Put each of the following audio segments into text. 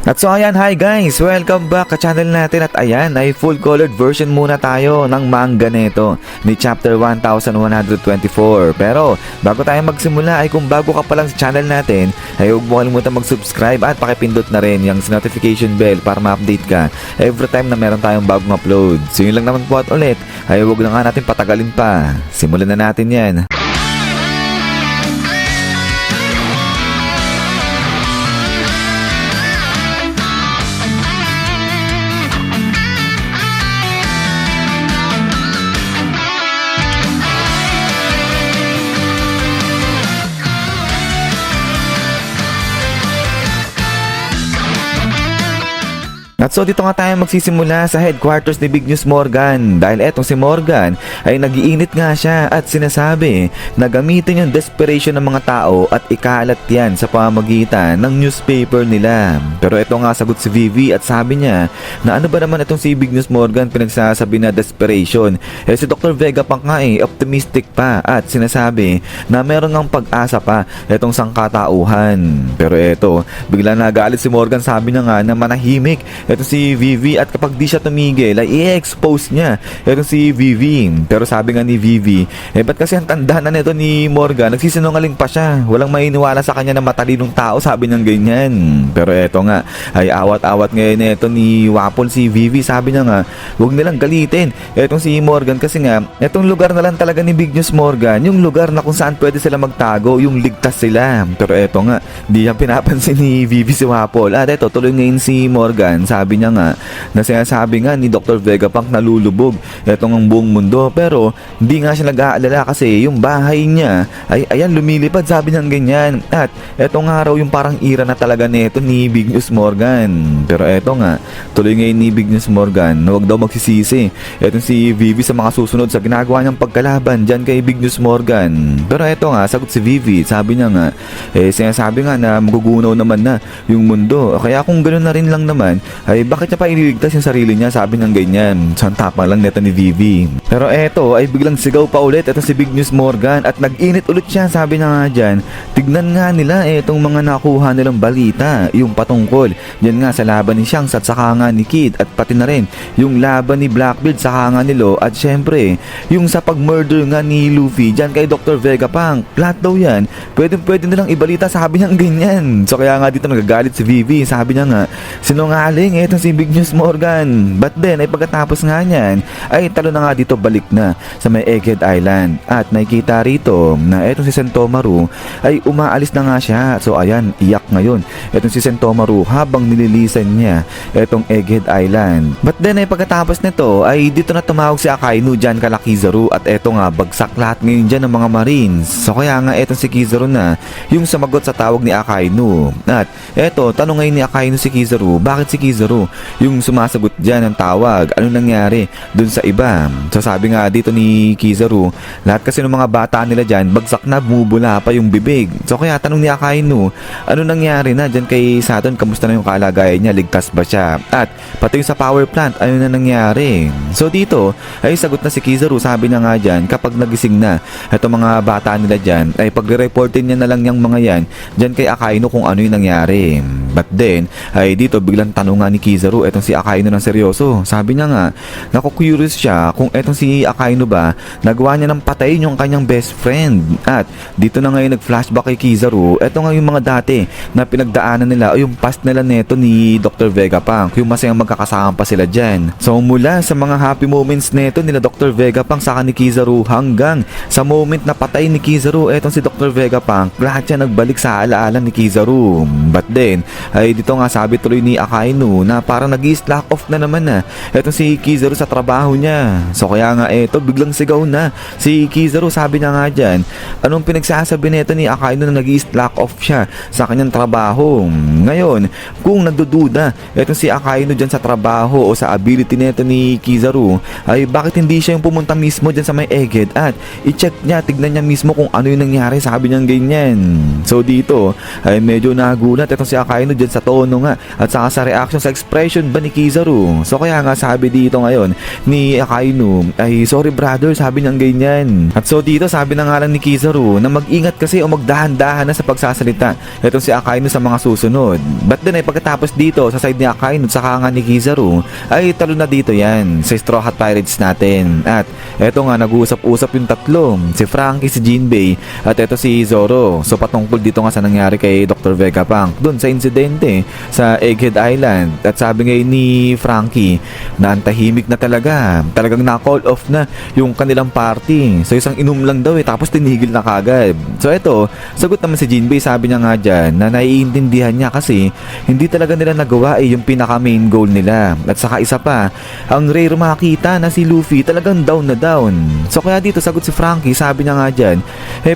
At so ayan, hi guys! Welcome back sa channel natin at ayan ay full colored version muna tayo ng manga neto ni chapter 1124. Pero bago tayo magsimula ay kung bago ka pa lang sa channel natin ay huwag mo kalimutan mag-subscribe at pakipindot na rin yung notification bell para ma-update ka every time na meron tayong bagong upload. So yun lang naman po at ulit ay huwag na nga natin patagalin pa. Simulan na natin yan. At so dito nga tayo magsisimula sa headquarters ni Big News Morgan dahil etong si Morgan ay nag-iinit nga siya at sinasabi na gamitin yung desperation ng mga tao at ikalat yan sa pamamagitan ng newspaper nila. Pero eto nga sagot si Vivi at sabi niya na ano ba naman itong si Big News Morgan pinagsasabi na desperation. Si Dr. Vegapunk nga optimistic pa at sinasabi na meron ngang pag-asa pa itong sangkatauhan. Pero eto, bigla nagalit si Morgan, sabi niya nga na manahimik ito si Vivi at kapag di siya tumigil ay i-expose niya ito si Vivi. Pero sabi nga ni Vivi, ba't kasi ang tanda na nito ni Morgan, nagsisinungaling pa siya, walang mainiwala sa kanya na matalinong tao, sabi niyang ganyan. Pero eto nga ay awat-awat ngayon ito ni Wapol si Vivi, sabi niya nga huwag nilang galitin etong si Morgan kasi nga etong lugar na lang talaga ni Big News Morgan yung lugar na kung saan pwede sila magtago, yung ligtas sila. Pero eto nga di yan pinapansin ni Vivi si Wapol at eto tuloy ngayon si Morgan, sabi niya nga na sinasabi nga ni Dr. Vegapunk na lulubog etong ang buong mundo, pero hindi nga siya nag-aalala kasi yung bahay niya ay ayan lumilipad, sabi niya ganyan. At etong nga raw yung parang ira na talaga nito ni Big News Morgan. Pero eto nga tuloy ngayon ni Big News Morgan na huwag daw magsisisi etong si Vivi sa mga susunod sa ginagawa niyang pagkalaban dyan kay Big News Morgan. Pero eto nga sagot si Vivi, sabi niya nga sinasabi nga na magugunaw naman na yung mundo, kaya kung ganoon na rin lang naman ay bakit niya pa iniligtas yung sarili niya, sabi ng ganyan. So ang tapang lang neto ni Vivi. Pero eto ay biglang sigaw pa ulit eto si Big News Morgan at nag-init ulit siya, sabi niya nga dyan, tignan nga nila etong mga nakuha nilang balita yung patungkol dyan nga sa laban ni Shanks at saka nga ni Kid at pati na rin yung laban ni Blackbeard saka nga ni Law at syempre yung sa pag-murder nga ni Luffy dyan kay Dr. Vegapunk. Lahat daw yan pwede nilang ibalita, sabi niya ganyan. So kaya nga dito nagagalit si Vivi, sabi niya nga sinungaling etong si Big News Morgan. But then ay pagkatapos nga niyan ay talo na nga dito, balik na sa may Egghead Island at nakikita rito na etong si Sentomaru ay umaalis na nga siya. So ayan, iyak ngayon etong si Sentomaru habang nililisan niya etong Egghead Island. But then ay pagkatapos nito ay dito na tumawag si Akainu dyan kala Kizaru at eto nga bagsak lahat ngayon dyan ng mga Marines. So kaya nga etong si Kizaru na yung sumagot sa tawag ni Akainu. At eto, tanong ngayon ni Akainu si Kizaru, bakit si Kizaru yung sumasagot dyan ng tawag? Ano nangyari dun sa iba? So sabi nga dito ni Kizaru, lahat kasi ng mga bata nila dyan bagsak na, bumubula pa yung bibig. So kaya tanong ni Akainu, ano nangyari na dyan kay Saturn, kamusta na yung kalagayan niya, ligtas ba siya? At pati yung sa power plant, ano na nangyari? So dito ay sagot na si Kizaru, sabi niya nga dyan kapag nagising na itong mga bata nila dyan ay pagre-reportin niya na lang yung mga yan dyan kay Akainu kung ano yung nangyari. But then ay dito biglang tanong nga ni Kizaru etong si Akainu ng seryoso. Sabi niya nga naku-curious siya kung etong si Akainu ba nagawa niya ng patayin yung kanyang best friend. At dito na ngayon nag-flashback kay Kizaru eto nga yung mga dati na pinagdaanan nila o yung past nila neto ni Dr. Vegapunk, yung masayang magkakasama pa sila dyan. So mula sa mga happy moments neto nila Dr. Vegapunk saka ni Kizaru hanggang sa moment na patay ni Kizaru etong si Dr. Vegapunk, lahat siya nagbalik sa alaala ni Kizaru. But then ay dito nga sabi tuloy ni Akainu na parang nag-slack off na naman na etong si Kizaru sa trabaho niya. So kaya nga eto biglang sigaw na si Kizaru, sabi niya nga dyan, anong pinagsasabi nito ni Akainu na nag-slack off siya sa kanyang trabaho? Ngayon kung nagdududa etong si Akainu dyan sa trabaho o sa ability nito ni Kizaru ay bakit hindi siya yung pumunta mismo dyan sa may Egghead at i-check niya, tignan niya mismo kung ano yung nangyari, sabi niya ganyan. So dito ay medyo nagulat etong si Akainu ano dyan sa tono nga at saka sa reaction sa expression ba ni Kizaru. So kaya nga sabi dito ngayon ni Akainu ay sorry brother, sabi niyang ganyan. At so dito sabi na nga lang ni Kizaru na mag-ingat kasi o magdahan-dahan na sa pagsasalita itong si Akainu sa mga susunod. But then ay pagkatapos dito sa side ni Akainu at saka nga ni Kizaru ay talo na dito yan sa Straw Hat Pirates natin. At eto nga nag-uusap-usap yung tatlo, si Franky, si Jinbei at eto si Zoro. So patungkol dito nga sa nangyari kay Dr. Vegapunk dun sa insidente sa Egghead Island. At sabi ngayon ni Franky na ang tahimik na talagang na-call off na yung kanilang party. So isang inom lang daw tapos tinigil na kagad. So eto, sagot naman si Jinbei, sabi niya nga dyan na naiintindihan niya kasi hindi talaga nila nagawa yung pinaka main goal nila. At saka isa pa, ang rare makita na si Luffy talagang down na down. So kaya dito sagot si Franky, sabi niya nga dyan,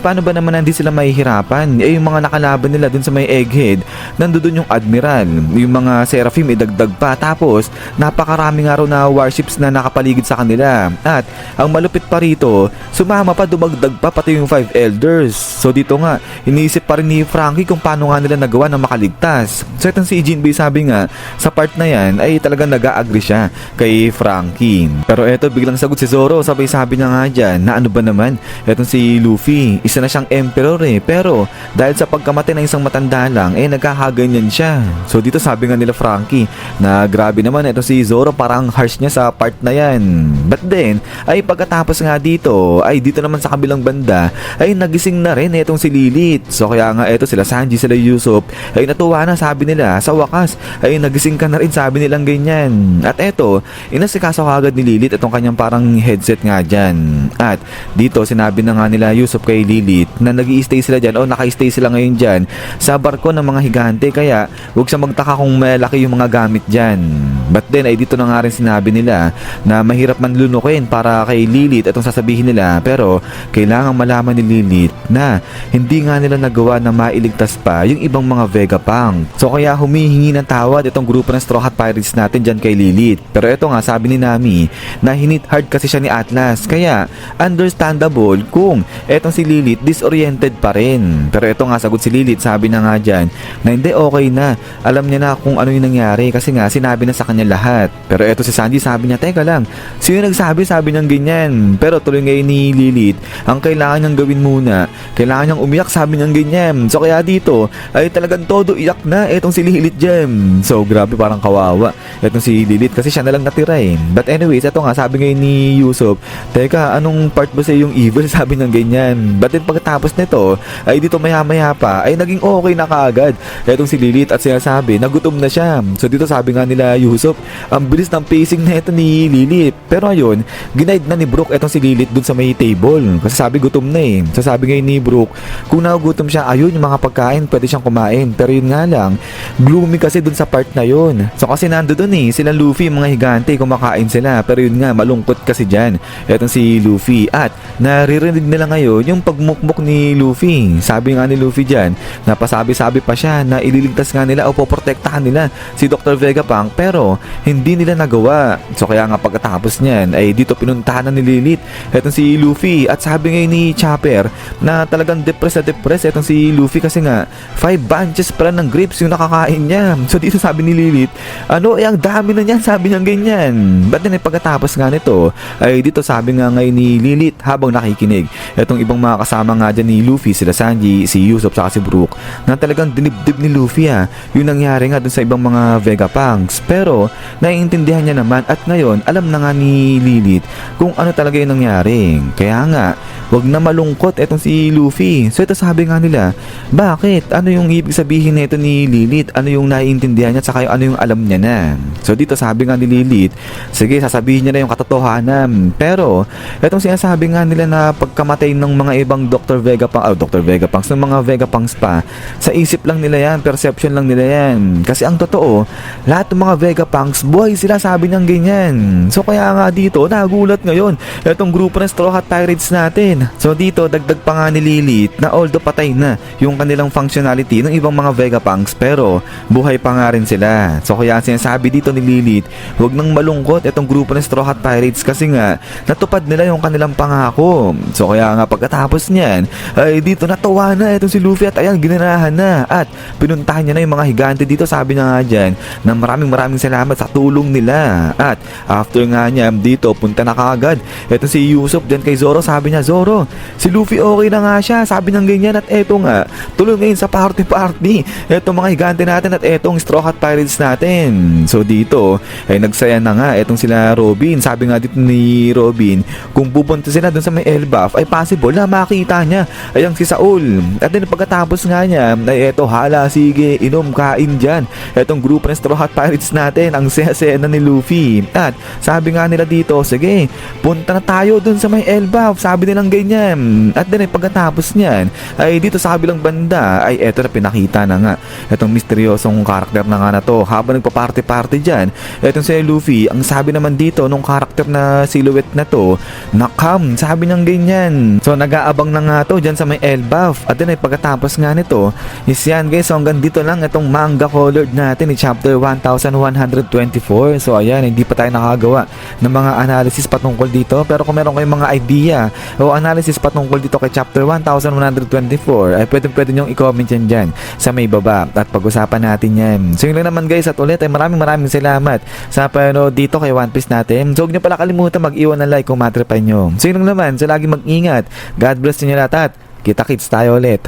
paano ba naman hindi sila mahihirapan? Yung mga nakalaban nila dun sa may Egghead, nandun yung Admiral, yung mga Seraphim idagdag pa, tapos napakarami nga raw na warships na nakapaligid sa kanila. At ang malupit pa rito, sumama pa, dumagdag pa pati yung 5 elders. So dito nga, iniisip pa rin ni Franky kung paano nga nila nagawa na makaligtas. So itong si Jinbei sabi nga, sa part na yan ay talagang nag-a-agree siya kay Franky. Pero eto biglang sagot si Zoro, sabi niya nga dyan na ano ba naman, etong si Luffy, isa na siyang emperor pero dahil sa pagkamatay ng isang matanda lang nagkakaganyan siya. So dito sabi nga nila Franky na grabe naman etong si Zoro, parang harsh niya sa part na yan. But then ay pagkatapos nga dito ay dito naman sa kabilang banda ay nagising na rin etong si Lilith. So kaya nga eto sila Sanji, sila Usopp ay natuwa na, sabi nila sa wakas ay nagising ka na rin, sabi nilang ganyan. At eto inasikaso kagad ni Lilith itong kanyang parang headset nga dyan. At dito sinabi na nga nila Usopp kay Lilith na nag-i-stay sila dyan o naka-stay sila ngayon dyan sa barko ng mga higante, kaya huwag siya magtaka kung malaki yung mga gamit dyan. But then ay dito na nga rin sinabi nila na mahirap man lunukin para kay Lilith itong sasabihin nila, pero kailangan malaman ni Lilith na hindi nga nila nagawa na mailigtas pa yung ibang mga Vegapunk. So kaya humihingi ng tawad itong grupo ng Straw Hat Pirates natin dyan kay Lilith. Pero ito nga sabi ni Nami na hinit hard kasi siya ni Atlas, kaya understandable kung etong si Lilith disoriented pa rin. Pero ito nga sagot si Lilith, sabi na nga dyan na hindi, okay na, alam niya na kung ano yung nangyari kasi nga sinabi na sa kanya lahat. Pero eto si Sanji, sabi niya, teka lang, sino nagsabi? Sabi niyang ganyan. Pero tuloy ngayon ni Lilith, ang kailangan niyang gawin muna, kailangan niyang umiyak, sabi niyang ganyan. So kaya dito ay talagang todo iyak na etong si Lilith dyan. So grabe, parang kawawa etong si Lilith kasi siya na lang natira But anyways, ito nga sabi ngayon ni Usopp, teka, anong part ba sa yung evil? Sabi niyang ganyan. But then pagkatapos nito ay dito maya-maya pa ay naging okay na kaagad etong si Lilith at sinasabi nagutom na siya. So dito sabi nga nila Usopp, ang bilis ng pacing na ito ni Lilith. Pero ayun, ginaid na ni Brook etong si Lilith dun sa may table kasi sabi gutom na So sabi ngayon ni Brook, kung nagugutom siya, ayun yung mga pagkain pwede siyang kumain. Pero yun nga lang, gloomy kasi dun sa part na yun. So kasi nando dun sila Luffy, mga higante, kumakain sila. Pero yun nga, malungkot kasi dyan etong si Luffy. At naririnig nila ngayon yung pagmukmuk ni Luffy. Sabi nga ni Luffy dyan, napasabi-sabi pa siya na ililigtas nga nila o poprotektahan nila si Dr. Vegapunk, pero hindi nila nagawa. So kaya nga pagkatapos niyan ay dito pinuntahan na ni Lilith etong si Luffy. At sabi ngayon ni Chopper na talagang depressed etong si Luffy kasi nga 5 bunches pala ng grapes yung nakakain niya. So dito sabi ni Lilith, ano ang dami na niyan, sabi niya ganyan. But then pagkatapos nga nito ay dito sabi nga ngayon ni Lilith habang nakikinig etong ibang mga kasama nga dyan ni Luffy, sila Sanji, si Usopp saka si Brook, na talagang dinibdib ni Luffy yung nangyari nga dun sa ibang mga Vegapunks. Pero naiintindihan niya naman at ngayon alam na nga ni Lilith kung ano talaga yung nangyari. Kaya nga wag na malungkot etong si Luffy. So ito sabi nga nila, bakit? Ano yung ibig sabihin nito ni Lilith? Ano yung naiintindihan niya at saka ano yung alam niya na? So dito sabi nga ni Lilith, sige, sasabihin niya na yung katotohanan. Pero etong sinasabi nga nila na pagkamatay ng mga ibang Dr. Vegapunks, ng mga Vegapunks pa, sa isip lang nila yan, perception lang nila yan. Kasi ang totoo, lahat ng mga Vegapunks buhay sila, sabi niyang ganyan. So kaya nga dito nagulat ngayon etong grupo ng Straw Hat Pirates natin. So dito dagdag pa nga ni Lilith na although patay na yung kanilang functionality ng ibang mga Vegapunks, pero buhay pa nga rin sila. So kaya sinasabi dito ni Lilith, huwag nang malungkot etong grupo ng Straw Hat Pirates kasi nga natupad nila yung kanilang pangako. So kaya nga pagkatapos niyan ay dito natuwa na etong si Luffy at ayan, ginanahan na at pinuntahan niya na yung mga higante dito. Sabi niya nga dyan na maraming salamat sa tulong nila. At after nga niya dito, punta na kaagad eto si Usopp dyan kay Zoro. Sabi niya, Zoro, si Luffy okay na nga siya. Sabi niya ganyan. At eto nga, tuloy ngayon sa party eto mga higante natin at etong Straw Hat Pirates natin. So dito ay nagsaya na nga etong sila Robin. Sabi nga dito ni Robin, kung pupunta sila dun sa may Elbaf ay possible na makita niya ay ang si Saul. At din pagkatapos nga niya ay eto, hala, sige, inom, kain dyan. Etong grupo ng Straw Hat Pirates natin, ang saya-saya na ni Luffy. At sabi nga nila dito, sige, punta na tayo dun sa may Elbaf. Sabi nilang ganyan. At din pagkatapos niyan ay dito sa kabilang banda ay eto na pinakita na nga etong misteryosong karakter na nga na to. Habang nagpa-party dyan, etong si Luffy, ang sabi naman dito nung karakter na silhouette na to, nakam, sabi niyang ganyan. So nag-aabang na nga to dyan sa may Elbaf. At din ay pagkatapos nga nito is yan guys, so hanggang dito lang itong manga colored natin ni chapter 1124. So ayan, hindi pa tayo nakagawa ng mga analysis patungkol dito, pero kung meron kayong mga idea o analysis patungkol dito kay chapter 1124 ay pwede nyong i-comment yan dyan sa may baba at pag-usapan natin yan. So yun lang naman guys, at ulit ay maraming salamat sa panonood dito kay One Piece natin. So huwag nyo pala kalimutan mag-iwan ng like kung matripay nyo. So yun lang naman, so lagi mag-ingat. God bless nyo lahat at kita-kits tayo ulit.